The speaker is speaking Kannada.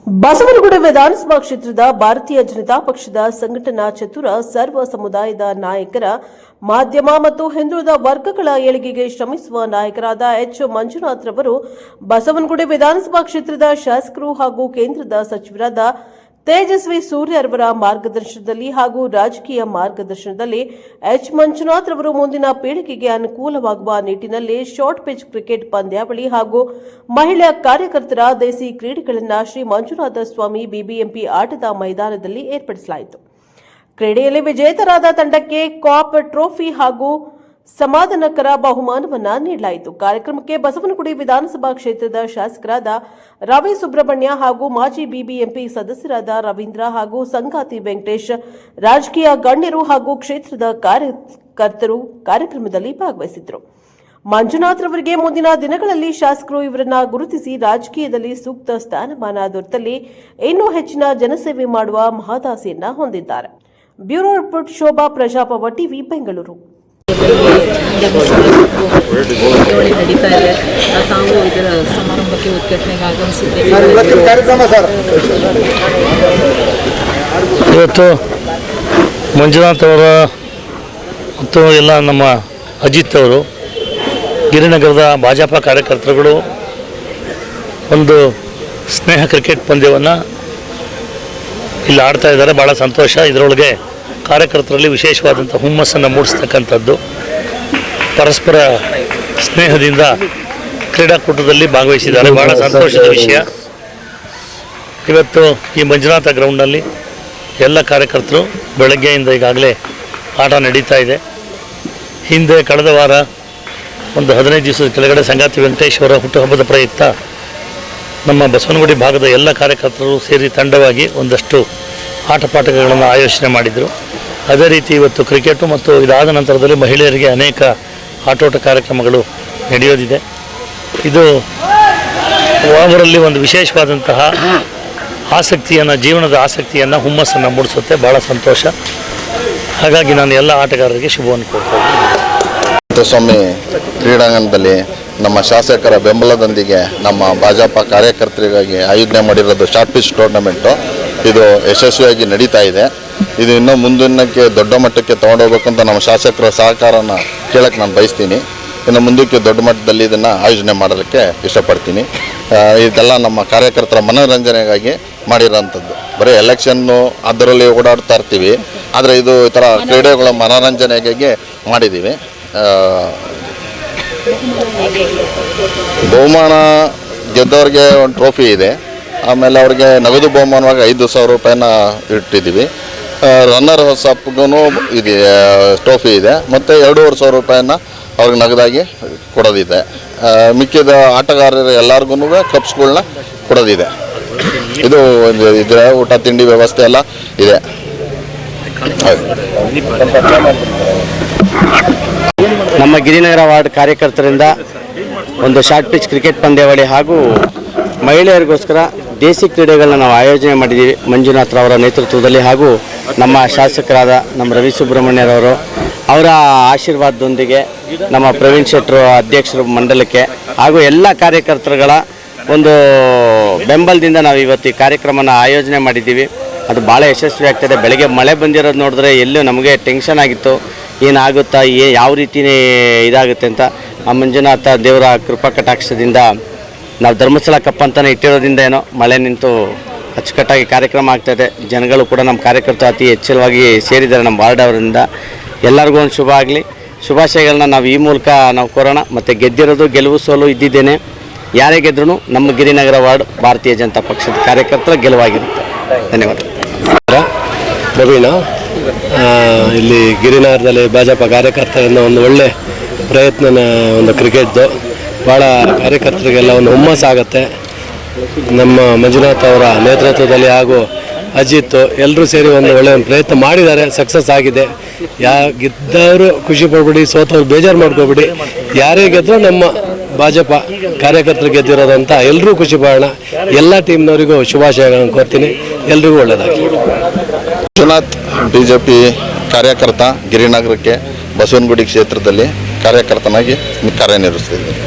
ಬಸವನಗುಡಿ ವಿಧಾನಸಭಾ ಕ್ಷೇತ್ರದ ಭಾರತೀಯ ಜನತಾ ಪಕ್ಷದ ಸಂಘಟನಾ ಚತುರ ಸರ್ವ ಸಮುದಾಯದ ನಾಯಕರ ಮಾಧ್ಯಮ ಮತ್ತು ಹಿಂದುಳಿದ ವರ್ಗಗಳ ಏಳಿಗೆಗೆ ಶ್ರಮಿಸುವ ನಾಯಕರಾದ ಎಚ್ ಮಂಜುನಾಥ್ ರವರು ಬಸವನಗುಡಿ ವಿಧಾನಸಭಾ ಕ್ಷೇತ್ರದ ಶಾಸಕರು ಹಾಗೂ ಕೇಂದ್ರದ ಸಚಿವರಾದ ತೇಜಸ್ವಿ ಸೂರ್ಯರವರ ಮಾರ್ಗದರ್ಶನದಲ್ಲಿ ಹಾಗೂ ರಾಜಕೀಯ ಮಾರ್ಗದರ್ಶನದಲ್ಲಿ ಎಚ್ ಮಂಜುನಾಥ್ ರವರು ಮುಂದಿನ ಪೀಳಿಗೆಗೆ ಅನುಕೂಲವಾಗುವ ನಿಟ್ಟಿನಲ್ಲಿ ಶಾರ್ಟ್ ಪಿಚ್ ಕ್ರಿಕೆಟ್ ಪಂದ್ಯಾವಳಿ ಹಾಗೂ ಮಹಿಳಾ ಕಾರ್ಯಕರ್ತರ ದೇಸಿ ಕ್ರೀಡೆಗಳನ್ನು ಶ್ರೀ ಮಂಜುನಾಥ ಸ್ವಾಮಿ ಬಿಬಿಎಂಪಿ ಆಟದ ಮೈದಾನದಲ್ಲಿ ಏರ್ಪಡಿಸಲಾಯಿತು. ಕ್ರೀಡೆಯಲ್ಲಿ ವಿಜೇತರಾದ ತಂಡಕ್ಕೆ ಕಾಪ್ ಟ್ರೋಫಿ ಹಾಗೂ ಸಮಾಧಾನಕರ ಬಹುಮಾನವನ್ನು ನೀಡಲಾಯಿತು. ಕಾರ್ಯಕ್ರಮಕ್ಕೆ ಬಸವನಗುಡಿ ವಿಧಾನಸಭಾ ಕ್ಷೇತ್ರದ ಶಾಸಕರಾದ ರವಿ ಸುಬ್ರಹ್ಮಣ್ಯ ಹಾಗೂ ಮಾಜಿ ಬಿಬಿಎಂಪಿ ಸದಸ್ಯರಾದ ರವೀಂದ್ರ ಹಾಗೂ ಸಂಗಾತಿ ವೆಂಕಟೇಶ್, ರಾಜಕೀಯ ಗಣ್ಯರು ಹಾಗೂ ಕ್ಷೇತ್ರದ ಕಾರ್ಯಕರ್ತರು ಕಾರ್ಯಕ್ರಮದಲ್ಲಿ ಭಾಗವಹಿಸಿದ್ದರು. ಮಂಜುನಾಥ್ ರವರಿಗೆ ಮುಂದಿನ ದಿನಗಳಲ್ಲಿ ಶಾಸಕರು ಇವರನ್ನ ಗುರುತಿಸಿ ರಾಜಕೀಯದಲ್ಲಿ ಸೂಕ್ತ ಸ್ಥಾನಮಾನ ದೊರೆತಲ್ಲಿ ಇನ್ನೂ ಹೆಚ್ಚಿನ ಜನಸೇವೆ ಮಾಡುವ ಮಹದಾಸೆಯನ್ನ ಹೊಂದಿದ್ದಾರೆ. ಬ್ಯೂರೋ ರಿಪೋರ್ಟ್, ಶೋಭಾ, ಪ್ರಜಾಪವ ಟಿವಿ, ಬೆಂಗಳೂರು. ನಡೀತಾ ಇದೆ. ತಾವು ಇದರ ಸಮಾರಂಭಕ್ಕೆ ಉದ್ಘಾಟನೆಗೆ ಆಗಮಿಸಿದ್ದೇವೆ. ಇವತ್ತು ಮಂಜುನಾಥ್ ಅವರ ಮತ್ತು ಎಲ್ಲ ನಮ್ಮ ಅಜಿತ್ ಅವರು ಗಿರಿನಗರದ ಭಾಜಪ ಕಾರ್ಯಕರ್ತರುಗಳು ಒಂದು ಸ್ನೇಹ ಕ್ರಿಕೆಟ್ ಪಂದ್ಯವನ್ನು ಇಲ್ಲಿ ಆಡ್ತಾ ಇದ್ದಾರೆ. ಭಾಳ ಸಂತೋಷ. ಇದರೊಳಗೆ ಕಾರ್ಯಕರ್ತರಲ್ಲಿ ವಿಶೇಷವಾದಂಥ ಹುಮ್ಮಸ್ಸನ್ನು ಮೂಡಿಸ್ತಕ್ಕಂಥದ್ದು, ಪರಸ್ಪರ ಸ್ನೇಹದಿಂದ ಕ್ರೀಡಾಕೂಟದಲ್ಲಿ ಭಾಗವಹಿಸಿದ್ದಾರೆ. ಭಾಳ ಸಂತೋಷದ ವಿಷಯ. ಇವತ್ತು ಈ ಮಂಜುನಾಥ ಗ್ರೌಂಡ್ನಲ್ಲಿ ಎಲ್ಲ ಕಾರ್ಯಕರ್ತರು ಬೆಳಗ್ಗೆಯಿಂದ ಈಗಾಗಲೇ ಆಟ ನಡೀತಾ ಇದೆ. ಹಿಂದೆ ಕಳೆದ ವಾರ ಒಂದು 15 ದಿವಸದ ಕೆಳಗಡೆ ಸಂಗಾತಿ ವೆಂಕಟೇಶ್ ಅವರ ಹುಟ್ಟುಹಬ್ಬದ ಪ್ರಯುಕ್ತ ನಮ್ಮ ಬಸವನಗುಡಿ ಭಾಗದ ಎಲ್ಲ ಕಾರ್ಯಕರ್ತರು ಸೇರಿ ತಂಡವಾಗಿ ಒಂದಷ್ಟು ಆಟಪಾಠಗಳನ್ನು ಆಯೋಜನೆ ಮಾಡಿದರು. ಅದೇ ರೀತಿ ಇವತ್ತು ಕ್ರಿಕೆಟು ಮತ್ತು ಇದಾದ ನಂತರದಲ್ಲಿ ಮಹಿಳೆಯರಿಗೆ ಅನೇಕ ಆಟೋಟ ಕಾರ್ಯಕ್ರಮಗಳು ನಡೆಯೋದಿದೆ. ಇದು ಅವರಲ್ಲಿ ಒಂದು ವಿಶೇಷವಾದಂತಹ ಆಸಕ್ತಿಯನ್ನು, ಜೀವನದ ಆಸಕ್ತಿಯನ್ನು, ಹುಮ್ಮಸ್ಸನ್ನು ಮೂಡಿಸುತ್ತೆ. ಭಾಳ ಸಂತೋಷ. ಹಾಗಾಗಿ ನಾನು ಎಲ್ಲ ಆಟಗಾರರಿಗೆ ಶುಭವನ್ನು ಕೋರ್ತೀನಿ. ಸ್ವಾಮಿ ಕ್ರೀಡಾಂಗಣದಲ್ಲಿ ನಮ್ಮ ಶಾಸಕರ ಬೆಂಬಲದೊಂದಿಗೆ ನಮ್ಮ ಭಾಜಪ ಕಾರ್ಯಕರ್ತರಿಗಾಗಿ ಆಯೋಜನೆ ಮಾಡಿರೋದು ಶಾರ್ಟ್ ಪಿಚ್ ಟೂರ್ನಮೆಂಟು ಇದು ಯಶಸ್ವಿಯಾಗಿ ನಡೀತಾ ಇದೆ. ಇದು ಇನ್ನೂ ಮುಂದಿನಕ್ಕೆ ದೊಡ್ಡ ಮಟ್ಟಕ್ಕೆ ತೊಗೊಂಡೋಗ್ಬೇಕಂತ ನಮ್ಮ ಶಾಸಕರ ಸಹಕಾರನ ಕೇಳಕ್ಕೆ ನಾನು ಬಯಸ್ತೀನಿ. ಇನ್ನು ಮುಂದಕ್ಕೆ ದೊಡ್ಡ ಮಟ್ಟದಲ್ಲಿ ಇದನ್ನು ಆಯೋಜನೆ ಮಾಡೋದಕ್ಕೆ ಇಷ್ಟಪಡ್ತೀನಿ. ಇದೆಲ್ಲ ನಮ್ಮ ಕಾರ್ಯಕರ್ತರ ಮನೋರಂಜನೆಗಾಗಿ ಮಾಡಿರೋಂಥದ್ದು. ಬರೀ ಎಲೆಕ್ಷನ್ನು ಅದರಲ್ಲಿ ಓಡಾಡ್ತಾ ಇರ್ತೀವಿ, ಆದರೆ ಇದು ಈ ಥರ ಕ್ರೀಡೆಗಳ ಮನೋರಂಜನೆಗಾಗಿ ಮಾಡಿದ್ದೀವಿ. ಬಹುಮಾನ ಗೆದ್ದವ್ರಿಗೆ ಒಂದು ಟ್ರೋಫಿ ಇದೆ. ಆಮೇಲೆ ಅವ್ರಿಗೆ ನಗದು ಬಹುಮಾನವಾಗಿ 5,000 ರೂಪಾಯಿನ ಇಟ್ಟಿದ್ದೀವಿ. ರನ್ನರ್ ಅಪ್ಗೂ ಇದೆ ಟ್ರೋಫಿ ಇದೆ. ಮತ್ತು 2,500 ರೂಪಾಯಿನ ಅವ್ರಿಗೆ ನಗದಾಗಿ ಕೊಡೋದಿದೆ. ಮಿಕ್ಕಿದ ಆಟಗಾರರು ಎಲ್ಲರಿಗೂ ಕಪ್ಸ್ಗಳನ್ನ ಕೊಡೋದಿದೆ. ಇದು ಇದ್ರೆ ಊಟ ತಿಂಡಿ ವ್ಯವಸ್ಥೆ ಎಲ್ಲ ಇದೆ. ನಮ್ಮ ಗಿರಿನಗರ ವಾರ್ಡ್ ಕಾರ್ಯಕರ್ತರಿಂದ ಒಂದು ಶಾರ್ಟ್ ಪಿಚ್ ಕ್ರಿಕೆಟ್ ಪಂದ್ಯಾವಳಿ ಹಾಗೂ ಮಹಿಳೆಯರಿಗೋಸ್ಕರ ದೇಸಿ ಕ್ರೀಡೆಗಳನ್ನ ನಾವು ಆಯೋಜನೆ ಮಾಡಿದ್ದೀವಿ ಮಂಜುನಾಥ್ ಅವರ ನೇತೃತ್ವದಲ್ಲಿ. ಹಾಗೂ ನಮ್ಮ ಶಾಸಕರಾದ ನಮ್ಮ ರವಿ ಸುಬ್ರಹ್ಮಣ್ಯರವರು ಅವರ ಆಶೀರ್ವಾದದೊಂದಿಗೆ ನಮ್ಮ ಪ್ರವೀಣ್ ಶೆಟ್ಟರು ಅಧ್ಯಕ್ಷರು ಮಂಡಲಕ್ಕೆ ಹಾಗೂ ಎಲ್ಲ ಕಾರ್ಯಕರ್ತರುಗಳ ಒಂದು ಬೆಂಬಲದಿಂದ ನಾವು ಇವತ್ತು ಈ ಕಾರ್ಯಕ್ರಮನ ಆಯೋಜನೆ ಮಾಡಿದ್ದೀವಿ. ಅದು ಭಾಳ ಯಶಸ್ವಿ ಆಗ್ತದೆ. ಬೆಳಗ್ಗೆ ಮಳೆ ಬಂದಿರೋದು ನೋಡಿದ್ರೆ ಎಲ್ಲೂ ನಮಗೆ ಟೆನ್ಷನ್ ಆಗಿತ್ತು, ಏನಾಗುತ್ತಾ, ಯಾವ ರೀತಿಯೇ ಇದಾಗುತ್ತೆ ಅಂತ. ಆ ಮಂಜುನಾಥ ದೇವರ ಕೃಪಾ ಕಟಾಕ್ಷದಿಂದ ನಾವು ಧರ್ಮಸ್ಥಳ ಕಪ್ ಅಂತಲೇ ಇಟ್ಟಿರೋದ್ರಿಂದ ಏನೋ ಮಳೆ ನಿಂತು ಅಚ್ಚುಕಟ್ಟಾಗಿ ಕಾರ್ಯಕ್ರಮ ಆಗ್ತಾಯಿದೆ. ಜನಗಳು ಕೂಡ ನಮ್ಮ ಕಾರ್ಯಕರ್ತರು ಅತಿ ಹೆಚ್ಚಳವಾಗಿ ಸೇರಿದ್ದಾರೆ ನಮ್ಮ ವಾರ್ಡ್ ಅವರಿಂದ. ಎಲ್ಲರಿಗೂ ಒಂದು ಶುಭ ಆಗಲಿ. ಶುಭಾಶಯಗಳನ್ನ ನಾವು ಈ ಮೂಲಕ ನಾವು ಕೋರೋಣ. ಮತ್ತು ಗೆದ್ದಿರೋದು ಗೆಲುವು ಸೋಲು ಇದ್ದಿದ್ದೇನೆ. ಯಾರೇ ಗೆದ್ರೂ ನಮ್ಮ ಗಿರಿನಗರ ವಾರ್ಡ್ ಭಾರತೀಯ ಜನತಾ ಪಕ್ಷದ ಕಾರ್ಯಕರ್ತರ ಗೆಲುವಾಗಿರುತ್ತೆ. ಧನ್ಯವಾದ. ಪ್ರವೀಣ, ಇಲ್ಲಿ ಗಿರಿನಗರದಲ್ಲಿ ಭಾಜಪ ಕಾರ್ಯಕರ್ತರಿಂದ ಒಂದು ಒಳ್ಳೆ ಪ್ರಯತ್ನ, ಒಂದು ಕ್ರಿಕೆಟ್ದು ಭಾಳ ಕಾರ್ಯಕರ್ತರಿಗೆಲ್ಲ ಒಂದು ಹುಮ್ಮಸ್ಸಾಗುತ್ತೆ. ನಮ್ಮ ಮಂಜುನಾಥ್ ಅವರ ನೇತೃತ್ವದಲ್ಲಿ ಹಾಗೂ ಅಜಿತ್ ಎಲ್ಲರೂ ಸೇರಿ ಒಂದು ಒಳ್ಳೆಯ ಪ್ರಯತ್ನ ಮಾಡಿದ್ದಾರೆ. ಸಕ್ಸಸ್ ಆಗಿದೆ. ಗೆದ್ದವರು ಖುಷಿ ಪಡ್ಬೇಡಿ, ಸೋತವ್ರು ಬೇಜಾರು ಮಾಡ್ಕೋಬೇಡಿ. ಯಾರೇ ಗೆದ್ದರೂ ನಮ್ಮ ಭಾಜಪ ಕಾರ್ಯಕರ್ತರು ಗೆದ್ದಿರೋದಂತ ಎಲ್ಲರೂ ಖುಷಿ ಪಡೋಣ. ಎಲ್ಲ ಟೀಮ್ನವರಿಗೂ ಶುಭಾಶಯಗಳನ್ನು ಕೋರ್ತೀನಿ. ಎಲ್ರಿಗೂ ಒಳ್ಳೆಯದಾಗಲಿ. ಮಂಜುನಾಥ್ BJP ಕಾರ್ಯಕರ್ತ, ಗಿರಿನಗರಕ್ಕೆ ಬಸವನಗುಡಿ ಕ್ಷೇತ್ರದಲ್ಲಿ ಕಾರ್ಯಕರ್ತನಾಗಿ ಕಾರ್ಯನಿರ್ವಹಿಸ್ತಿದ್ದೆ.